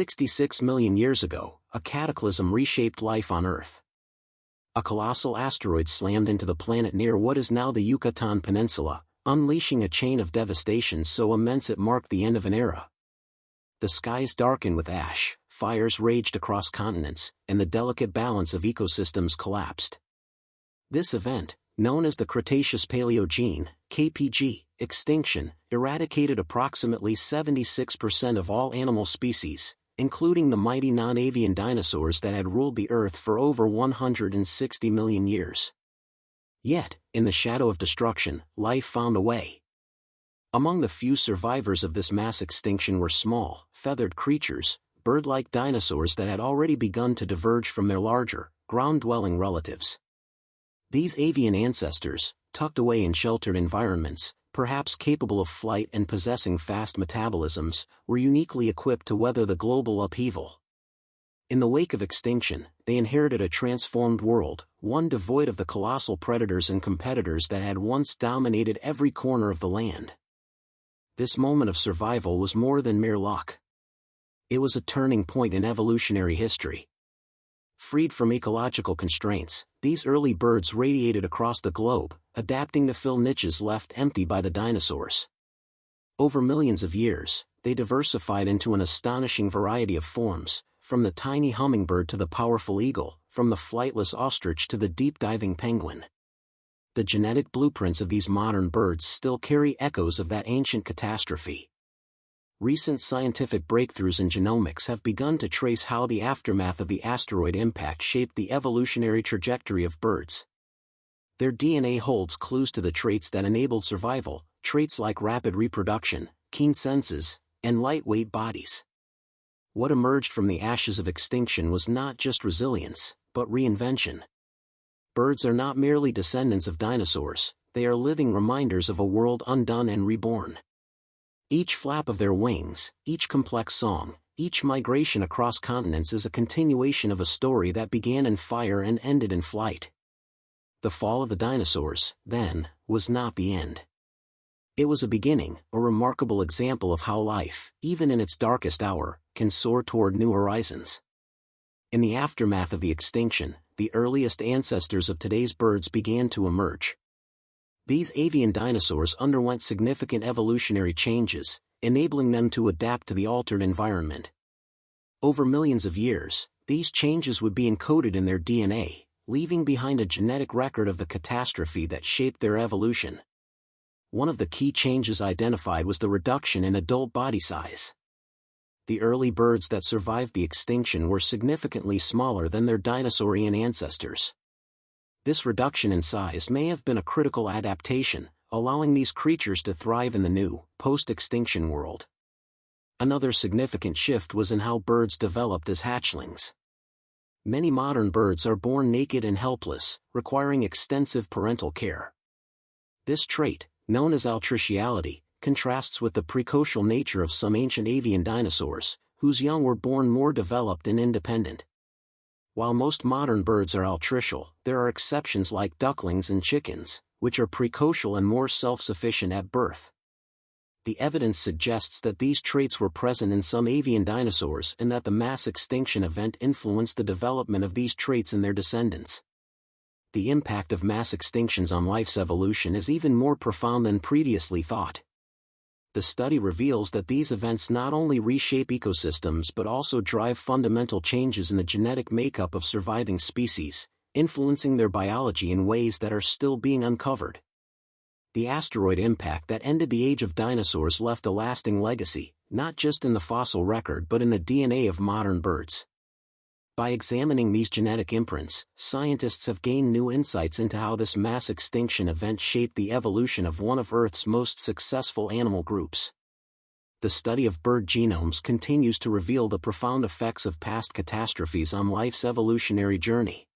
66 million years ago, a cataclysm reshaped life on Earth. A colossal asteroid slammed into the planet near what is now the Yucatan Peninsula, unleashing a chain of devastation so immense it marked the end of an era. The skies darkened with ash, fires raged across continents, and the delicate balance of ecosystems collapsed. This event, known as the Cretaceous-Paleogene (KPG) extinction, eradicated approximately 76% of all animal species, including the mighty non-avian dinosaurs that had ruled the Earth for over 160 million years. Yet, in the shadow of destruction, life found a way. Among the few survivors of this mass extinction were small, feathered creatures, bird-like dinosaurs that had already begun to diverge from their larger, ground-dwelling relatives. These avian ancestors, tucked away in sheltered environments, perhaps capable of flight and possessing fast metabolisms, were uniquely equipped to weather the global upheaval. In the wake of extinction, they inherited a transformed world, one devoid of the colossal predators and competitors that had once dominated every corner of the land. This moment of survival was more than mere luck. It was a turning point in evolutionary history. Freed from ecological constraints, these early birds radiated across the globe, adapting to fill niches left empty by the dinosaurs. Over millions of years, they diversified into an astonishing variety of forms, from the tiny hummingbird to the powerful eagle, from the flightless ostrich to the deep-diving penguin. The genetic blueprints of these modern birds still carry echoes of that ancient catastrophe. Recent scientific breakthroughs in genomics have begun to trace how the aftermath of the asteroid impact shaped the evolutionary trajectory of birds. Their DNA holds clues to the traits that enabled survival, traits like rapid reproduction, keen senses, and lightweight bodies. What emerged from the ashes of extinction was not just resilience, but reinvention. Birds are not merely descendants of dinosaurs, they are living reminders of a world undone and reborn. Each flap of their wings, each complex song, each migration across continents is a continuation of a story that began in fire and ended in flight. The fall of the dinosaurs, then, was not the end. It was a beginning, a remarkable example of how life, even in its darkest hour, can soar toward new horizons. In the aftermath of the extinction, the earliest ancestors of today's birds began to emerge. These avian dinosaurs underwent significant evolutionary changes, enabling them to adapt to the altered environment. Over millions of years, these changes would be encoded in their DNA, leaving behind a genetic record of the catastrophe that shaped their evolution. One of the key changes identified was the reduction in adult body size. The early birds that survived the extinction were significantly smaller than their dinosaurian ancestors. This reduction in size may have been a critical adaptation, allowing these creatures to thrive in the new, post-extinction world. Another significant shift was in how birds developed as hatchlings. Many modern birds are born naked and helpless, requiring extensive parental care. This trait, known as altriciality, contrasts with the precocial nature of some ancient avian dinosaurs, whose young were born more developed and independent. While most modern birds are altricial, there are exceptions like ducklings and chickens, which are precocial and more self-sufficient at birth. The evidence suggests that these traits were present in some avian dinosaurs and that the mass extinction event influenced the development of these traits in their descendants. The impact of mass extinctions on life's evolution is even more profound than previously thought. The study reveals that these events not only reshape ecosystems but also drive fundamental changes in the genetic makeup of surviving species, influencing their biology in ways that are still being uncovered. The asteroid impact that ended the age of dinosaurs left a lasting legacy, not just in the fossil record but in the DNA of modern birds. By examining these genetic imprints, scientists have gained new insights into how this mass extinction event shaped the evolution of one of Earth's most successful animal groups. The study of bird genomes continues to reveal the profound effects of past catastrophes on life's evolutionary journey.